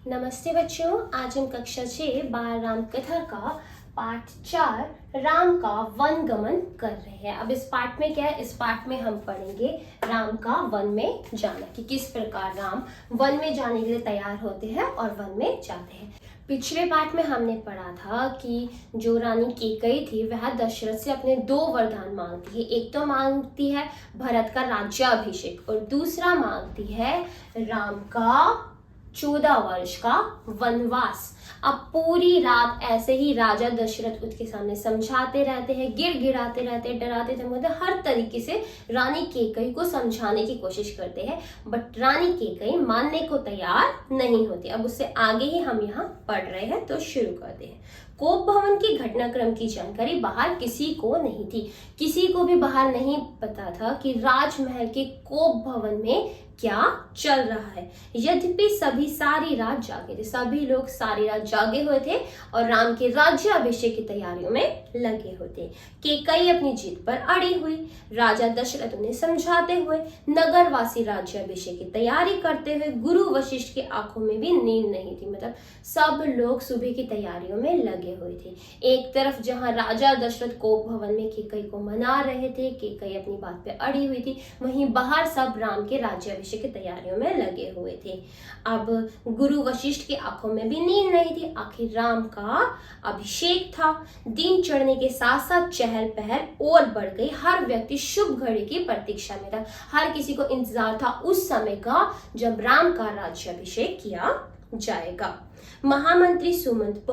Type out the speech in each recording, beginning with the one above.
नमस्ते बच्चों, आज हम कक्षा 6 बाल राम कथा का पाठ 4 राम का वन गमन कर रहे हैं। अब इस पाठ में क्या है, इस पाठ में हम पढ़ेंगे राम का वन में जाना, कि किस प्रकार राम वन में जाने के लिए तैयार होते हैं और वन में जाते हैं। पिछले पाठ में हमने पढ़ा था कि जो रानी कैकेयी थी वह दशरथ से अपने 2 वरदान मांगती है। एक तो मांगती है भरत का राज्याभिषेक और दूसरा मांगती है राम का 14 वर्ष का वनवास। अब पूरी रात ऐसे ही राजा दशरथ उसके सामने समझाते रहते हैं, गिड़गिड़ाते रहते हैं, डराते धमकाते, हर तरीके से रानी कैकेयी को समझाने की कोशिश करते हैं, बट रानी कैकेयी मानने को तैयार नहीं होती। अब उससे आगे ही हम यहाँ पढ़ रहे हैं, तो शुरू करते हैं। कोप भवन की घटनाक्रम की जानकारी बाहर किसी को नहीं थी। किसी को भी बाहर नहीं पता था कि राजमहल के कोप भवन में क्या चल रहा है। यद्यपि सभी सारी रात जागे थे, सभी लोग सारी रात जागे हुए थे और राम के राज्याभिषेक की तैयारियों में लगे हुए थे। कैकेयी अपनी जीत पर अड़ी हुई। राजा दशरथ उन्हें समझाते हुए, नगरवासी राज्याभिषेक की तैयारी करते हुए, गुरु वशिष्ठ की आंखों में भी नींद नहीं थी। मतलब सब लोग सुबह की तैयारियों में लगे हुए थे। एक तरफ जहां राजा दशरथ कोप भवन में कैकेयी को मना रहे थे, कैकेयी अपनी बात पे अड़ी हुई थी, वहीं बाहर सब राम के राज्याभिषेक की तैयारियों में लगे हुए थे। अब गुरु वशिष्ठ की आंखों में भी नींद नहीं थी। आखिर राम का अभिषेक था। दिन चढ़ने के साथ साथ चहल पहल और बढ़ गई। हर व्यक्ति शुभ घड़ी की प्रतीक्षा में था। हर किसी को इंतजार था उस समय का जब राम का राज्याभिषेक किया जाएगा। महामंत्री सुमंत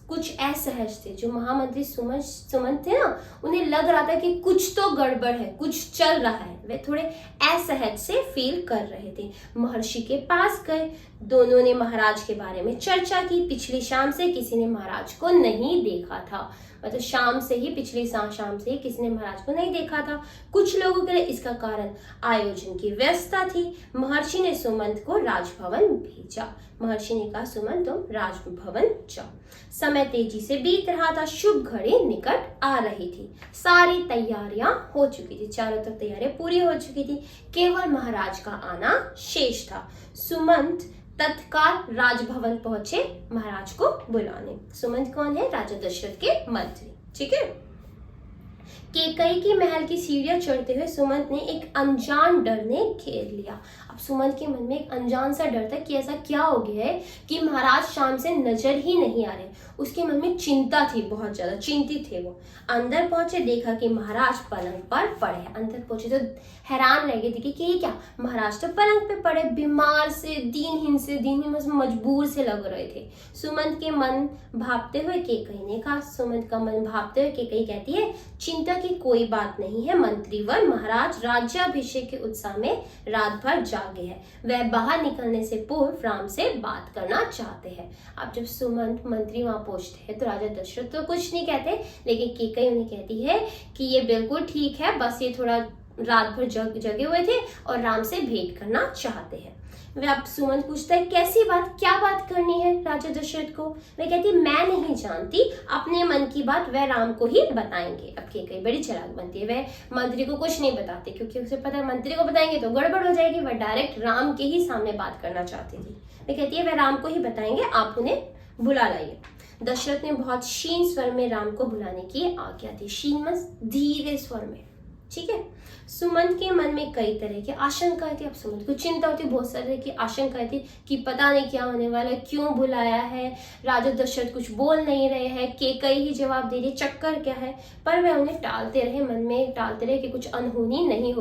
कुछ असहज थे। जो महामंत्री सुमंत थे ना, उन्हें लग रहा था कि कुछ तो गड़बड़ है, कुछ चल रहा है। वे थोड़े असहज से फील कर रहे थे। महर्षि के पास गए। दोनों ने महाराज के बारे में चर्चा की। पिछली शाम से किसी ने महाराज को नहीं देखा था। मतलब शाम से ही, पिछली शाम से ही किसी ने महाराज को नहीं देखा था। कुछ लोगों के लिए इसका कारण आयोजन की व्यस्तता थी। महर्षि ने सुमंत को राजभवन भेजा। महर्षि ने कहा, सुमंत तुम राजभवन जाओ। समय तेजी से बीत रहा था। शुभ घड़ी निकट आ रही थी। सारी तैयारियां हो चुकी थी। चारों तरफ तैयारियां पूरी हो चुकी थी। केवल महाराज का आना शेष था। सुमंत तत्काल राजभवन पहुंचे महाराज को बुलाने। सुमंत कौन है? राजा दशरथ के मंत्री। ठीक है। कैकेयी की महल की सीढ़ियां चढ़ते हुए सुमंत ने एक अनजान डर ने घेर लिया। अब सुमंत के मन में एक अनजान सा डर था कि ऐसा क्या हो गया है कि महाराज शाम से नजर ही नहीं आ रहे। उसके मन में चिंता थी, बहुत ज्यादा चिंतित थे वो। अंदर पहुंचे, देखा कि महाराज पलंग पर पड़े। अंदर पहुंचे तो हैरान रह गए थे कि ये क्या, महाराज तो पलंग पे पड़े, बीमार से दीनहीन मजबूर से लग रहे थे। सुमंत के मन भापते हुए कैकेयी ने कहा, सुमंत का मन भापते हुए कैकेयी कहती है, चिंता की कोई बात नहीं है मंत्रीवर। महाराज राज्याभिषेक के उत्साह में रात भर जागे हैं। वह बाहर निकलने से पूर्व राम से बात करना चाहते हैं। अब जब सुमंत मंत्री वहां पहुंचते हैं तो राजा दशरथ तो कुछ नहीं कहते, लेकिन कैकेयी उन्हें कहती है कि ये बिल्कुल ठीक है, बस ये थोड़ा रात भर जगे हुए थे और राम से भेंट करना चाहते हैं। वह अब सुमंत पूछता है, कैसी बात, क्या बात करनी है राजा दशरथ को? वह कहती, मैं नहीं जानती, अपने मन की बात वह राम को ही बताएंगे। अब कैकेयी बड़ी चालाक बनती है। वह मंत्री को कुछ नहीं बताती, क्योंकि उसे पता है मंत्री को बताएंगे तो गड़बड़ हो जाएगी। वह डायरेक्ट राम के ही सामने बात करना चाहती थी। वह कहती है, वह राम को ही बताएंगे, आप उन्हें बुला लाइए। दशरथ ने बहुत क्षीण स्वर में राम को बुलाने की आज्ञा दी। क्षीण मतलब धीरे स्वर में। ठीक है। सुमंत के मन में कई तरह की आशंकाएं थी। अब सुमंत को चिंता होती, बहुत सारे की आशंकाएं थी कि पता नहीं क्या होने वाला है, क्यों बुलाया है, राजा दशरथ कुछ बोल नहीं रहे हैं, कैकेयी ही जवाब दे रही, चक्कर क्या है। पर वह उन्हें टालते रहे, मन में टालते रहे कि कुछ अनहोनी नहीं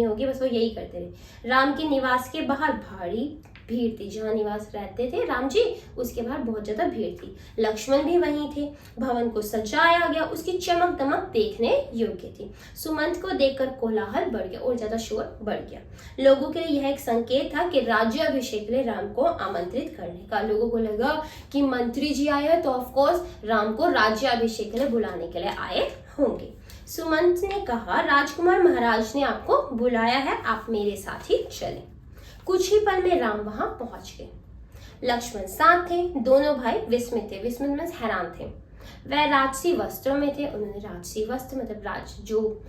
होगी, बस वो यही करते रहे। राम के निवास के बाहर भारी भीड़ थी। जहाँ निवास रहते थे राम जी, उसके बाहर बहुत ज्यादा भीड़ थी। लक्ष्मण भी वहीं थे। भवन को सजाया गया, उसकी चमक दमक देखने योग्य थी। सुमंत को देखकर कोलाहल बढ़ गया और ज्यादा शोर बढ़ गया। लोगों के लिए यह एक संकेत था कि राज्याभिषेक के लिए राम को आमंत्रित करने का। लोगों को लगा कि मंत्री जी आए हैं तो ऑफकोर्स राम को राज्याभिषेक के लिए बुलाने के लिए आए होंगे। सुमंत ने कहा, राजकुमार महाराज ने आपको बुलाया है, आप मेरे साथ ही चलें। कुछ ही पल में राम वहां पहुंच गए। लक्ष्मण साथ थे। दोनों भाई विस्मित थे। विस्मित मींस हैरान थे। वह राजसी वस्त्रों में थे, उन्होंने राजसी वस्त्र मतलब जो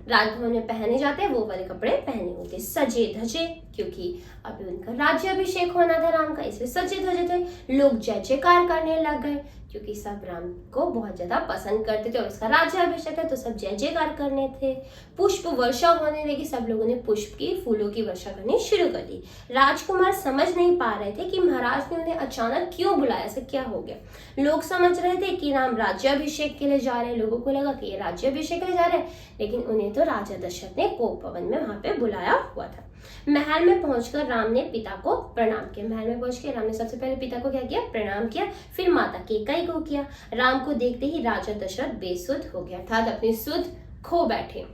राजभवन में पहने जाते हैं वो वाले कपड़े पहने हुए थे। सजे धजे, क्योंकि अभी उनका राज्याभिषेक होना था राम का, इसलिए सजे धजे थे। लोग जय जयकार करने लग गए, क्योंकि सब राम को बहुत ज्यादा पसंद करते थे और उसका राज्याभिषेक है तो सब जय जयकार करने थे। पुष्प वर्षा होने लगी, सब लोगों ने पुष्प की फूलों की वर्षा करनी शुरू कर दी। राजकुमार समझ नहीं पा रहे थे कि महाराज ने उन्हें अचानक क्यों बुलाया, ऐसा क्या हो गया। लोग समझ रहे थे कि राम राज्याभिषेक के लिए जा रहे हैं, लोगों को लगा कि ये राज्याभिषेक के लिए जा रहे हैं, लेकिन उन्हें तो राजा दशरथ ने कोप भवन में वहां पे बुलाया हुआ था। महल में पहुंचकर राम ने पिता को प्रणाम किया। महल में पहुंच के राम ने सबसे पहले पिता को क्या किया, प्रणाम किया, फिर माता केकई को किया। राम को देखते ही राजा दशरथ बेसुध हो गया, अर्थात अपनी सुध खो बैठे।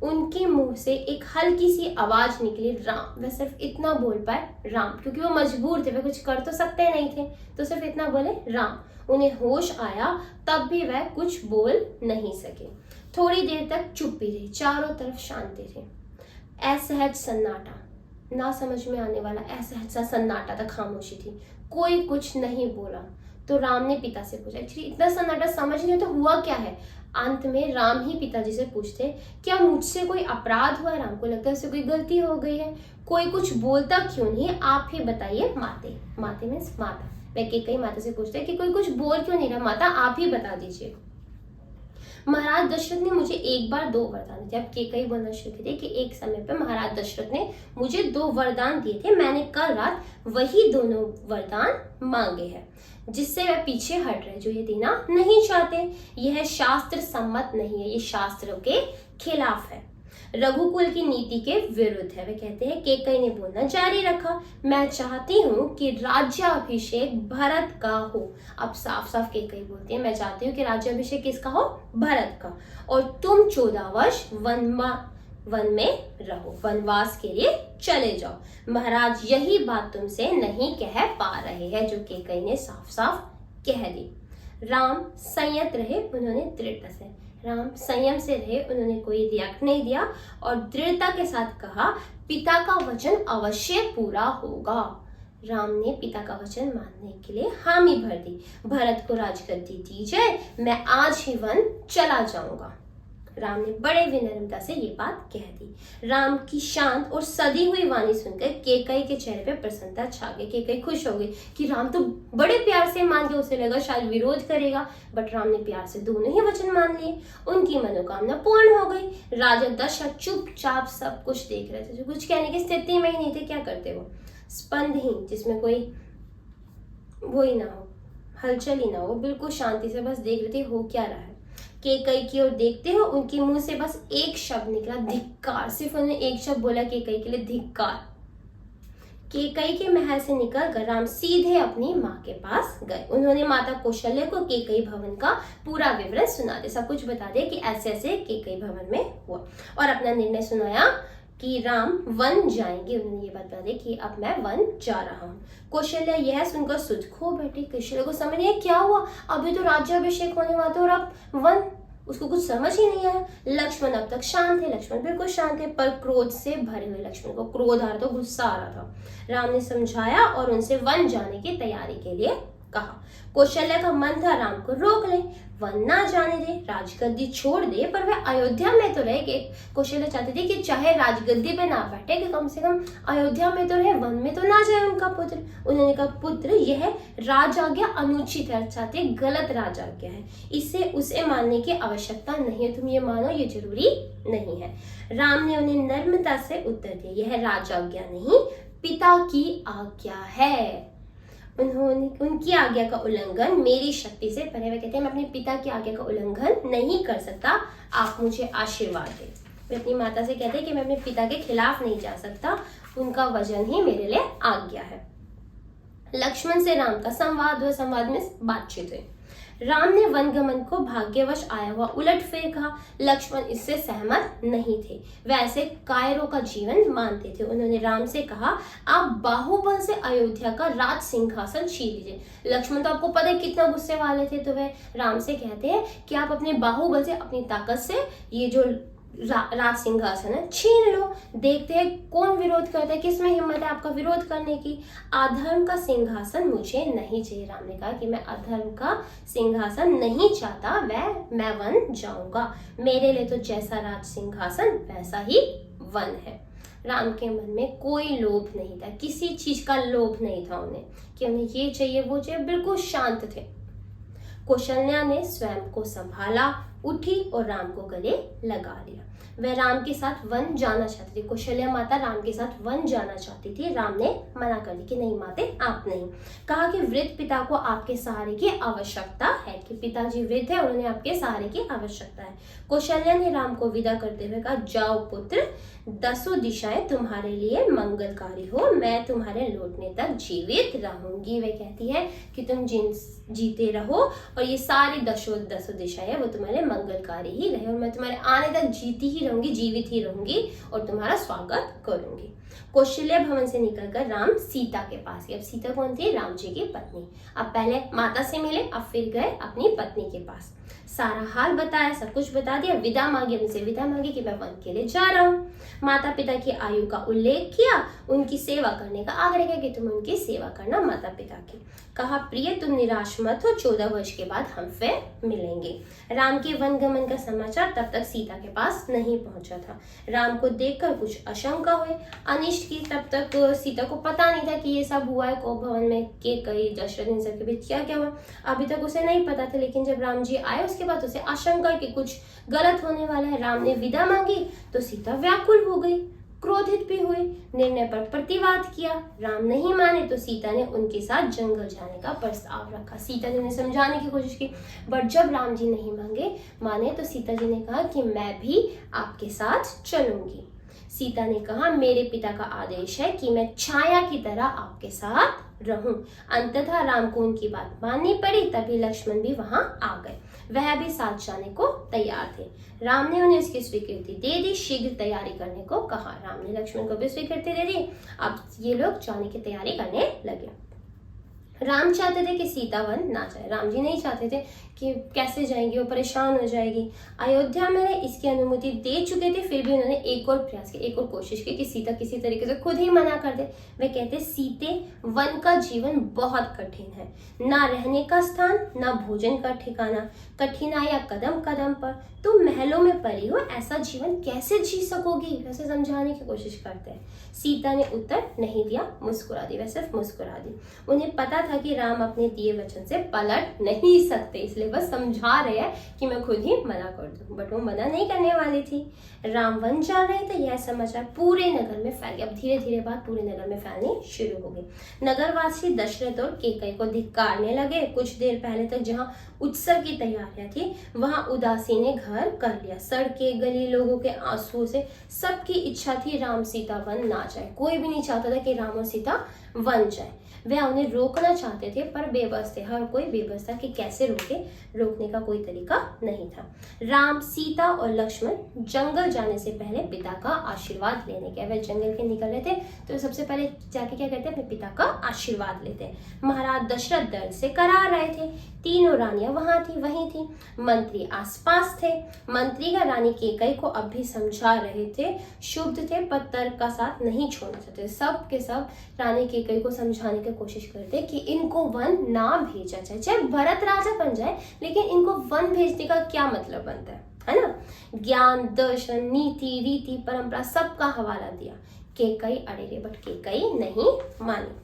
उनके मुंह से एक हल्की सी आवाज निकली, राम। वह सिर्फ इतना बोल पाए, राम, क्योंकि वो मजबूर थे, वे कुछ कर तो सकते नहीं थे, तो सिर्फ इतना बोले, राम। उन्हें होश आया तब भी वह कुछ बोल नहीं सके। थोड़ी देर तक चुप्पी रही, चारों तरफ शांति थी। असहज सन्नाटा, ना समझ में आने वाला असहज सा सन्नाटा था, खामोशी थी, कोई कुछ नहीं बोला। तो राम ने पिता से पूछा, एक्चुअली इतना सन्नाटा समझ नहीं तो हुआ क्या है। अंत में राम ही पिताजी से पूछते, क्या मुझसे कोई अपराध हुआ है। राम को लगता है उससे कोई गलती हो गई है, कोई कुछ बोलता क्यों नहीं है, आप ही बताइए। माते, माते मीन्स माता, वह केकई माता से पूछते कि कोई कुछ बोल क्यों नहीं रहा, माता आप ही बता दीजिए। महाराज दशरथ ने मुझे एक बार 2 वरदान दिए। अब केकई बोलना शुरू किए कि एक समय पर महाराज दशरथ ने मुझे 2 वरदान दिए थे, मैंने कल रात वही दोनों वरदान मांगे हैं, जिससे वह पीछे हट रहे, जो ये देना नहीं चाहते। यह शास्त्र सम्मत नहीं है, ये शास्त्रों के खिलाफ है, रघुकुल की नीति के विरुद्ध है। वे कहते हैं, केकई ने बोलना जारी रखा, मैं चाहती हूँ कि राज्याभिषेक भरत का हो। अब साफ साफ केकई बोलती है, मैं चाहती हूँ कि राज्याभिषेक किसका हो, भरत का, और तुम 14 वर्ष वन में रहो, वनवास के लिए चले जाओ। महाराज यही बात तुमसे नहीं कह पा रहे हैं, जो केकई ने साफ साफ कह दी। राम संयत रहे, उन्होंने दृढ़ता से, राम संयम से रहे, उन्होंने कोई रिएक्ट नहीं दिया और दृढ़ता के साथ कहा, पिता का वचन अवश्य पूरा होगा। राम ने पिता का वचन मानने के लिए हामी भर दी। भरत को राजगद्दी दी जाए, मैं आज ही वन चला जाऊंगा। राम ने बड़े विनम्रता से ये बात कह दी। राम की शांत और सदी हुई वाणी सुनकर केकई के चेहरे पे प्रसन्नता छा गई। केकई खुश हो गई कि राम तो बड़े प्यार से मान गया, उसे लगा शायद विरोध करेगा, बट राम ने प्यार से दोनों ही वचन मान लिए। उनकी मनोकामना पूर्ण हो गई। राजा दशरथ चुपचाप सब कुछ देख रहे थे, जो कुछ कहने की स्थिति में ही नहीं थे। क्या करते वो, स्पंदहीन, जिसमें कोई वो ही ना हो, हलचल ही ना हो, बिल्कुल शांति से बस देख रहे थे हो क्या रहा है। केकई की ओर देखते हो, उनके मुंह से बस एक शब्द निकला, धिक्कार। सिर्फ उन्होंने एक शब्द बोला केकई के लिए, धिक्कार। केकई के महल से निकलकर राम सीधे अपनी माँ के पास गए। उन्होंने माता कौशल्या को केकई भवन का पूरा विवरण सुना दिया, सब कुछ बता दिया कि ऐसे ऐसे केकई भवन में हुआ, और अपना निर्णय सुनाया कि राम वन जाएंगे। उन्होंने ये बात बता दी कि अब मैं वन जा रहा हूँ। कौशल्या यह सुनकर सुध खो बैठी। कौशल्या को समझ नहीं क्या हुआ, अभी तो राज्याभिषेक होने वाला था और अब वन, उसको कुछ समझ ही नहीं आया। लक्ष्मण अब तक शांत थे, लक्ष्मण बिल्कुल शांत थे, पर क्रोध से भरे हुए। लक्ष्मण को क्रोध आ रहा था, गुस्सा आ रहा था। राम ने समझाया और उनसे वन जाने की तैयारी के लिए कहा। कौशल्या का मन था राम को रोक ले, वन ना जाने दे, राजगद्दी छोड़ दे, पर वह अयोध्या में तो रह गए। कौशल्या चाहती थी कि चाहे राजगद्दी पे ना बैठे, कि कम से कम अयोध्या में तो रहे, वन में तो ना जाए उनका पुत्र। उन्होंने कहा, पुत्र यह राजाज्ञा अनुचित है, चाहते गलत राजाज्ञा है, इसे उसे मानने की आवश्यकता नहीं है, तुम ये मानो ये जरूरी नहीं है। राम ने उन्हें नम्रता से उत्तर दिया, यह राजाज्ञा नहीं, पिता की आज्ञा है। उन्होंने उनकी आज्ञा का उल्लंघन मेरी शक्ति से परे। वे कहते हैं, मैं अपने पिता की आज्ञा का उल्लंघन नहीं कर सकता, आप मुझे आशीर्वाद दें। वे अपनी माता से कहते हैं कि मैं अपने पिता के खिलाफ नहीं जा सकता, उनका वचन ही मेरे लिए आज्ञा है। लक्ष्मण से राम का संवाद हुआ, संवाद में बातचीत हुई। राम ने वनगमन को भाग्यवश आया हुआ उलट फेर कहा। लक्ष्मण इससे सहमत नहीं थे, वैसे कायरों का जीवन मानते थे। उन्होंने राम से कहा, आप बाहुबल से अयोध्या का राज सिंहासन छीन लीजिए। लक्ष्मण तो आपको पता है कितना गुस्से वाले थे, तो वह राम से कहते हैं कि आप अपने बाहुबल से, अपनी ताकत से ये जो राज सिंहासन है, छीन लो। देखते हैं कौन विरोध करता है, किसमें हिम्मत है आपका विरोध करने की। अधर्म का सिंहासन मुझे नहीं चाहिए। राम ने कहा कि मैं अधर्म का सिंहासन नहीं चाहता, मैं वन जाऊंगा। मेरे लिए तो जैसा राज सिंहासन वैसा ही वन है। राम के मन में कोई लोभ नहीं था, किसी चीज का लोभ नहीं था उन्हें कि उन्हें ये चाहिए वो चाहिए, बिल्कुल शांत थे। कौशल्या ने स्वयं को संभाला, उठी और राम को गले लगा लिया। वह राम के साथ वन जाना चाहती थी। कौशल्या माता राम के साथ वन जाना चाहती थी। राम ने मना कर दी कि नहीं माते, आप नहीं। कहा कि वृद्ध पिता को आपके सहारे की आवश्यकता है, कि पिताजी वृद्ध है, उन्हें आपके सहारे की आवश्यकता है। कौशल्या ने राम को विदा करते हुए कहा, जाओ पुत्र, 10 दिशाएं तुम्हारे लिए मंगलकारी हो, मैं तुम्हारे लौटने तक जीवित रहूंगी। वे कहती है कि तुम जीते रहो और ये सारी 10 दिशाएं वो तुम्हारे मंगलकारी ही रहे, और मैं तुम्हारे आने तक जीती ही रहूंगी, जीवित ही रहूंगी और तुम्हारा स्वागत करूंगी। कौशल्या भवन से निकलकर राम सीता के पास गए। अब सीता कौन थी? राम जी की पत्नी। अब पहले माता से मिले, अब फिर गए अपनी पत्नी के पास। सारा हाल बताया, सब कुछ बता दिया, विदा मांगी, उनसे विदा मांगी कि मैं वन के लिए जा रहा हूँ। माता पिता की आयु का उल्लेख किया, उनकी सेवा करने का आग्रह किया कि तुम उनकी सेवा करना माता पिता की। कहा, प्रिय तुम निराश मत हो, 14 वर्ष के बाद हम फिर मिलेंगे। राम के वन गमन का समाचार तब तक सीता के पास नहीं पहुंचा था। राम को देखकर कुछ आशंका हुई, अनिष्ट की। तब तक सीता को पता नहीं था कि ये सब हुआ है, कोप भवन में के कई दशरथ इन सब के बीच क्या क्या हुआ, अभी तक उसे नहीं पता था। लेकिन जब राम जी आए उसके बाद उसे आशंका कि कुछ गलत होने वाला है। राम ने विदा मांगी तो सीता व्याकुल हो गई, क्रोधित भी हुई, निर्णय पर प्रतिवाद किया। राम नहीं माने तो सीता ने उनके साथ जंगल जाने का प्रस्ताव रखा। सीता ने उन्हें समझाने की कोशिश की, बट जब राम जी नहीं माने तो सीता जी ने कहा कि मैं भी आपके साथ चलूंगी। सीता ने कहा, मेरे पिता का आदेश है कि मैं छाया की तरह आपके साथ रहूं। अंततः राम को उनकी बात माननी पड़ी। तभी लक्ष्मण भी वहां आ गए, वह भी साथ जाने को तैयार थे। राम ने उन्हें इसकी स्वीकृति दे दी, शीघ्र तैयारी करने को कहा। राम ने लक्ष्मण को भी स्वीकृति दे दी। अब ये लोग जाने की तैयारी करने लगे। राम चाहते थे कि सीता वन ना जाए, राम जी नहीं चाहते थे कि कैसे जाएंगे, वो परेशान हो जाएगी। अयोध्या में इसकी अनुमति दे चुके थे, फिर भी उन्होंने एक और प्रयास किया, एक और कोशिश की कि सीता किसी तरीके से खुद ही मना कर दे। वे कहते, सीते वन का जीवन बहुत कठिन है, ना रहने का स्थान, ना भोजन का ठिकाना, कठिनाइयां कदम कदम पर, तुम महलों में पली हो, ऐसा जीवन कैसे जी सकोगी? वैसे समझाने की कोशिश करते हैं। सीता ने उत्तर नहीं दिया, मुस्कुरा दी, वह सिर्फ मुस्कुरा दी। उन्हें पता था कि राम अपने दिए वचन से पलट नहीं सकते, इसलिए बस समझा रहे हैं कि मैं खुद ही मना कर दूं, बट वो मना नहीं करने वाली थी। राम वन जा रहे थे, यह समाचार पूरे नगर में फैल गया। अब धीरे धीरे बात पूरे नगर में फैलनी शुरू हो गई। नगरवासी दशरथ और कैकेयी को धिक्कारने लगे। कुछ देर पहले तक जहां उत्सव की तैयारियां थी, वहां उदासी ने घर कर लिया। सड़कें, गली, लोगों के आंसुओं से सबकी इच्छा थी राम सीता वन ना जाए। कोई भी नहीं चाहता था कि राम और सीता वन जाए। वह उन्हें रोकना चाहते थे पर बेबस थे, हर कोई बेबस था कि कैसे रोकने का कोई तरीका नहीं था। राम, सीता और लक्ष्मण जंगल जाने से पहले पिता का आशीर्वाद लेने गए। वह जंगल के निकल रहे थे तो सबसे पहले जाके क्या करते, अपने पिता का आशीर्वाद लेते। महाराज दशरथ दर्द से करा रहे थे, तीनों रानियां वहीं थी, मंत्री आसपास थे। मंत्री का रानी कैकेयी को अब भी समझा रहे थे, शुभ थे पर तर्क का साथ नहीं छोड़ना चाहते। सब के सब रानी कैकेयी को समझाने की कोशिश करते कि इनको वन ना भेजा जाए, चाहे भरत राजा बन जाए, लेकिन इनको वन भेजने का क्या मतलब बनता है ना? ज्ञान, दर्शन, नीति, रीति, परंपरा सबका हवाला दिया। कैकेयी अड़े रहे, बट कैकेयी नहीं मानी।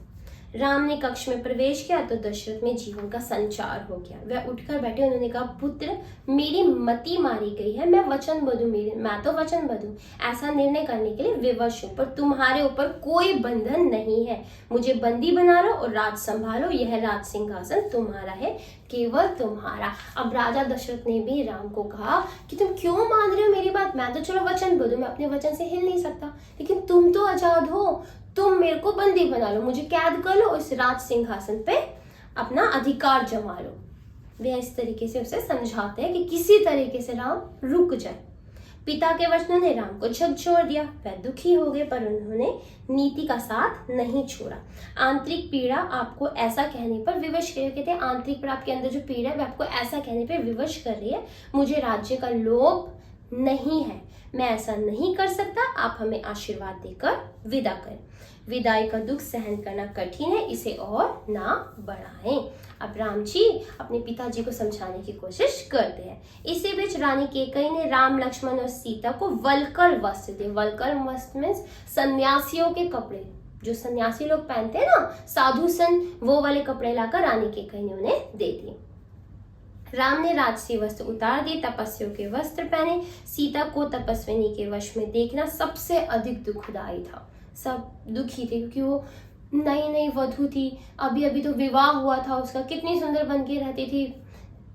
राम ने कक्ष में प्रवेश किया तो दशरथ में जीवन का संचार हो गया। वह उठकर बैठे, उन्होंने कहा, पुत्र, मेरी मति मारी गई है, मैं तो वचनबद्ध हूँ, ऐसा निर्णय करने के लिए विवश हूँ, पर तुम्हारे ऊपर कोई बंधन नहीं है। मुझे बंदी बना लो और राज संभालो, यह राज सिंहासन तुम्हारा है, केवल तुम्हारा। अब राजा दशरथ ने भी राम को कहा कि तुम क्यों मान रहे हो मेरी बात? मैं तो चलो वचनबद्ध हूँ, मैं अपने वचन से हिल नहीं सकता, लेकिन तुम तो आजाद हो, तुम मेरे को बंदी बना लो, मुझे कैद कर लो, इस राज सिंहासन पे अपना अधिकार जमा लो। वे इस तरीके से उसे समझाते हैं कि किसी तरीके से राम रुक जाए। पिता के वचनों ने राम को झकझोर दिया। वह दुखी हो गए पर उन्होंने नीति का साथ नहीं छोड़ा। आंतरिक पीड़ा आपको ऐसा कहने पर विवश कर रही है, कहते हैं आंतरिक पीड़ा, आपके अंदर जो पीड़ा है वह आपको ऐसा कहने पर विवश कर रही है, मुझे राज्य का लोभ नहीं है, मैं ऐसा नहीं कर सकता, आप हमें आशीर्वाद देकर विदा करें। विदाई का दुख सहन करना कठिन है, इसे और ना बढ़ाएं। अब राम जी अपने पिताजी को समझाने की कोशिश करते हैं। इसी बीच रानी कैकेयी ने राम, लक्ष्मण और सीता को वल्कल वस्त्र दिए। वल्कल वस्त्र मीन्स सन्यासियों के कपड़े, जो सन्यासी लोग पहनते हैं ना, साधु संत, वो वाले कपड़े लाकर रानी कैकेयी ने उन्हें दे दिए। राम ने राजसी वस्त्र उतार दिए, तपस्वियों के वस्त्र पहने। सीता को तपस्विनी के वश में देखना सबसे अधिक दुखदायी था। सब दुखी थे क्योंकि वो नई नई वधू थी, अभी अभी तो विवाह हुआ था उसका, कितनी सुंदर बन के रहती थी,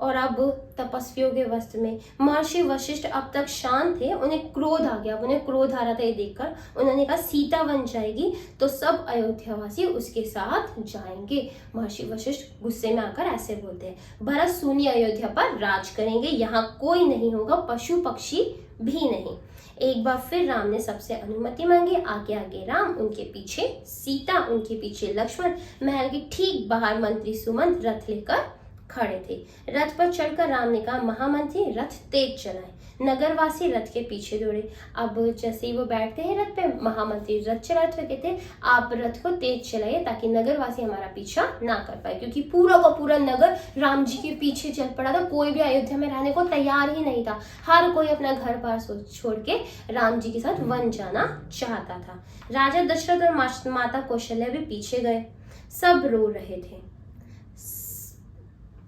और अब तपस्वियों के वस्त्र में। महर्षि वशिष्ठ अब तक शांत थे, उन्हें क्रोध आ गया। उन्हें क्रोध आ रहा था ये देखकर। उन्होंने कहा सीता बन जाएगी तो सब अयोध्यावासी उसके साथ जाएंगे। महर्षि वशिष्ठ गुस्से में आकर ऐसे बोलते हैं, भरत सूनी अयोध्या पर राज करेंगे, यहाँ कोई नहीं होगा, पशु पक्षी भी नहीं। एक बार फिर राम ने सबसे अनुमति मांगी। आगे आगे राम, उनके पीछे सीता, उनके पीछे लक्ष्मण। महल के ठीक बाहर मंत्री सुमंत रथ लेकर खड़े थे। रथ पर चढ़कर राम ने कहा, महामंत्री रथ तेज चलाएं। नगरवासी रथ के पीछे दौड़े। अब जैसे ही वो बैठते हैं रथ पे, महामंत्री रथ चलाते हुए कहते हैं, आप रथ को तेज चलाइए ताकि नगरवासी हमारा पीछा ना कर पाए, क्योंकि पूरा का पूरा नगर राम जी के पीछे चल पड़ा था। कोई भी अयोध्या में रहने को तैयार ही नहीं था। हर कोई अपना घर बार छोड़ के राम जी के साथ वन जाना चाहता था। राजा दशरथ और माता कौशल्या भी पीछे गए। सब रो रहे थे,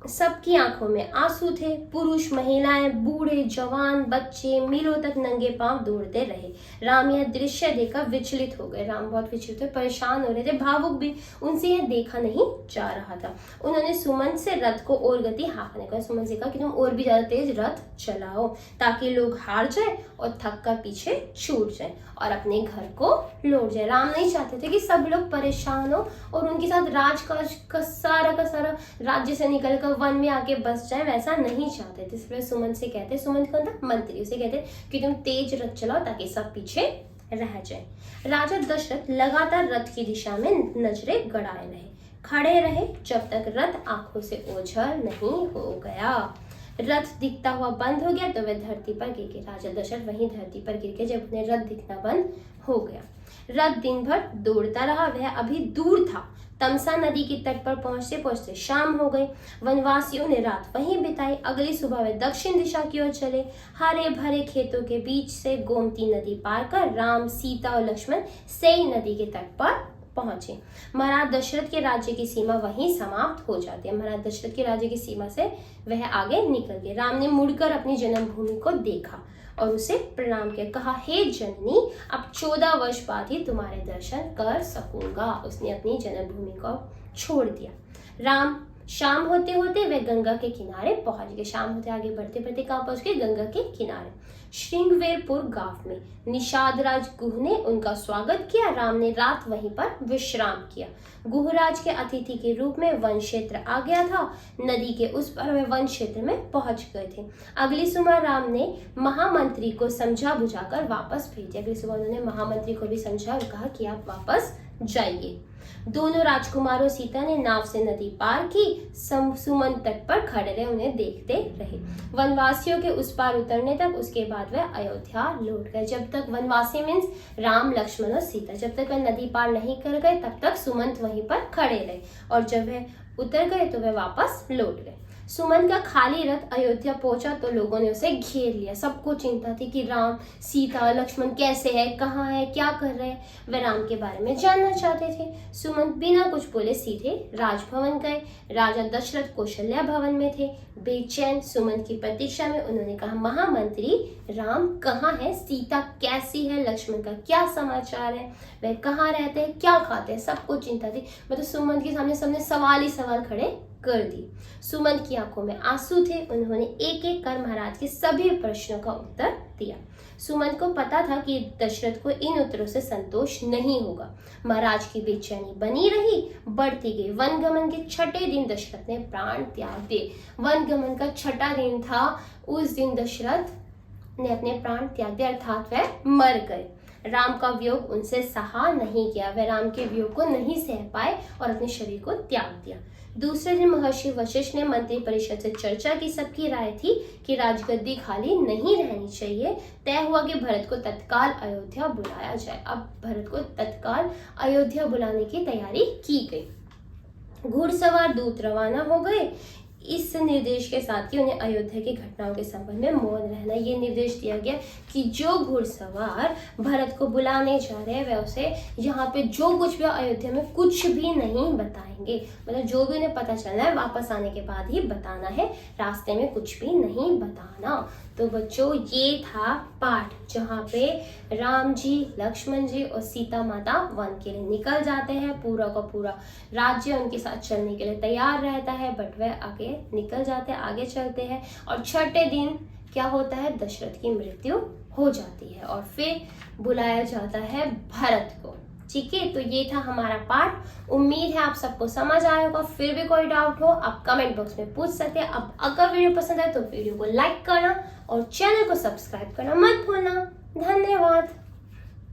सबकी आंखों में आंसू थे। पुरुष, महिलाएं, बूढ़े, जवान, बच्चे मीलों तक नंगे पांव दौड़ते रहे। राम यह दृश्य देखकर विचलित हो गए। राम बहुत विचलित हुए, परेशान हो रहे थे, भावुक भी। उनसे यह देखा नहीं जा रहा था। उन्होंने सुमंत से रथ को और गति हाँकने का, सुमंत से कहा कि तुम और भी ज्यादा तेज रथ चलाओ ताकि लोग हार जाए और थक कर पीछे छूट जाए और अपने घर को लौट जाए। राम नहीं चाहते थे कि सब लोग परेशान हो और उनके साथ राजकाज का सारा राज्य से निकलकर वन में आके बस जाए, वैसा नहीं चाहते थे। इसलिए सुमंत से कहते, सुमंत कौन था? मंत्री। उसे कहते कि तुम तेज रथ चलाओ ताकि सब पीछे रह जाए। राजा दशरथ लगातार रथ की दिशा में नजरें गड़ाए रहे, खड़े रहे जब तक रथ आंखों से ओझल नहीं हो गया। रथ दिखता हुआ बंद हो गया तो वह धरती पर गिर गए। राजा दशरथ वहीं धरती पर गिर गए जब उन्हें रथ दिखना बंद हो गया। रथ दिन भर दौड़ता रहा, वह अभी दूर था। तमसा नदी के तट पर पहुंचते पहुंचते शाम हो गई। वनवासियों ने रात वहीं बिताई। अगली सुबह वे दक्षिण दिशा की ओर चले। हरे भरे खेतों के बीच से गोमती नदी पार कर राम, सीता और लक्ष्मण सेई नदी के तट पर पहुंचे। महाराज दशरथ के राज्य की सीमा वहीं समाप्त हो जाती है। महाराज दशरथ के राज्य की सीमा से वह आगे निकल गए। राम ने मुड़कर अपनी जन्मभूमि को देखा और उसे प्रणाम किया। कहा, हे जननी, अब 14 वर्ष बाद ही तुम्हारे दर्शन कर सकूंगा। उसने अपनी जन्मभूमि को छोड़ दिया। राम शाम होते होते वे गंगा के किनारे पहुंच गए। शाम होते आगे बढ़ते बढ़ते कहाँ पहुंच गए? गंगा के किनारे। श्रृंगवेरपुर गांव में निषादराज गुह ने उनका स्वागत किया। राम ने रात वहीं पर विश्राम किया। गुहराज के अतिथि के रूप में वन क्षेत्र आ गया था। नदी के उस पार वे वन क्षेत्र में पहुंच गए थे। अगली सुबह राम ने महामंत्री को समझा बुझाकर वापस भेज दिया। अगली सुबह उन्होंने महामंत्री को भी समझा और कहा कि आप वापस जाइए। दोनों राजकुमारों सीता ने नाव से नदी पार की। सुमंत तट पर खड़े रहे, उन्हें देखते रहे वनवासियों के उस पार उतरने तक। उसके बाद वह अयोध्या लौट गए। जब तक वनवासी मीन्स राम, लक्ष्मण और सीता, जब तक वह नदी पार नहीं कर गए तब तक सुमंत वहीं पर खड़े रहे, और जब वह उतर गए तो वह वापस लौट गए। सुमंत का खाली रथ अयोध्या पहुंचा तो लोगों ने उसे घेर लिया। सबको चिंता थी कि राम, सीता, लक्ष्मण कैसे है, कहाँ है, क्या कर रहे हैं। वे राम के बारे में जानना चाहते थे। सुमंत बिना कुछ बोले सीधे राजभवन गए। राजा दशरथ कौशल्या भवन में थे। बेचैन सुमंत की प्रतीक्षा में उन्होंने कहा, महामंत्री, राम कहाँ है, सीता कैसी है, लक्ष्मण का क्या समाचार है, वह कहाँ रहते हैं, क्या खाते हैं। सबको चिंता थी। मतलब सुमंत के सामने सबने सवाल ही सवाल खड़े कर दी। सुमंत की आंखों में आंसू थे। उन्होंने एक एक कर महाराज के सभी प्रश्नों का उत्तर दिया। सुमंत को पता था कि दशरथ को इन उत्तरों से संतोष नहीं होगा। महाराज की बेचैनी बनी रही, बढ़ती गई। वनगमन के 6ठे दिन दशरथ ने प्राण त्याग दिए। वनगमन का 6ठा दिन था। उस दिन दशरथ ने अपने प्राण त्याग दिए, अर्थात वह मर गए। राम का वियोग उनसे सहा नहीं गया, वह राम के वियोग को नहीं सह पाए और अपने शरीर को त्याग दिया। दूसरे दिन महर्षि वशिष्ठ ने मंत्री परिषद से चर्चा की। सबकी राय थी कि राजगद्दी खाली नहीं रहनी चाहिए। तय हुआ कि भरत को तत्काल अयोध्या बुलाया जाए। अब भरत को तत्काल अयोध्या बुलाने की तैयारी की गई। घुड़सवार दूत रवाना हो गए। इस निर्देश के साथ ही उन्हें अयोध्या की घटनाओं के संबंध में मौन रहना, ये निर्देश दिया गया कि जो घुड़सवार भरत को बुलाने जा रहे हैं वह उसे यहाँ पे जो कुछ भी अयोध्या में कुछ भी नहीं बताएंगे। मतलब जो भी उन्हें पता चलना है वापस आने के बाद ही बताना है, रास्ते में कुछ भी नहीं बताना। तो बच्चों ये था पाठ जहाँ पे राम जी, लक्ष्मण जी और सीता माता वन के लिए निकल जाते हैं। पूरा का पूरा राज्य उनके साथ चलने के लिए तैयार रहता है, बट वह आगे निकल जाते हैं, आगे चलते हैं। और छठे दिन क्या होता है, दशरथ की मृत्यु हो जाती है और फिर बुलाया जाता है भरत को। ठीक है, तो ये था हमारा पाठ। उम्मीद है आप सबको समझ आया होगा। फिर भी कोई डाउट हो आप कमेंट बॉक्स में पूछ सकते हैं। अब अगर वीडियो पसंद आए तो वीडियो को लाइक करना और चैनल को सब्सक्राइब करना मत भूलना। धन्यवाद।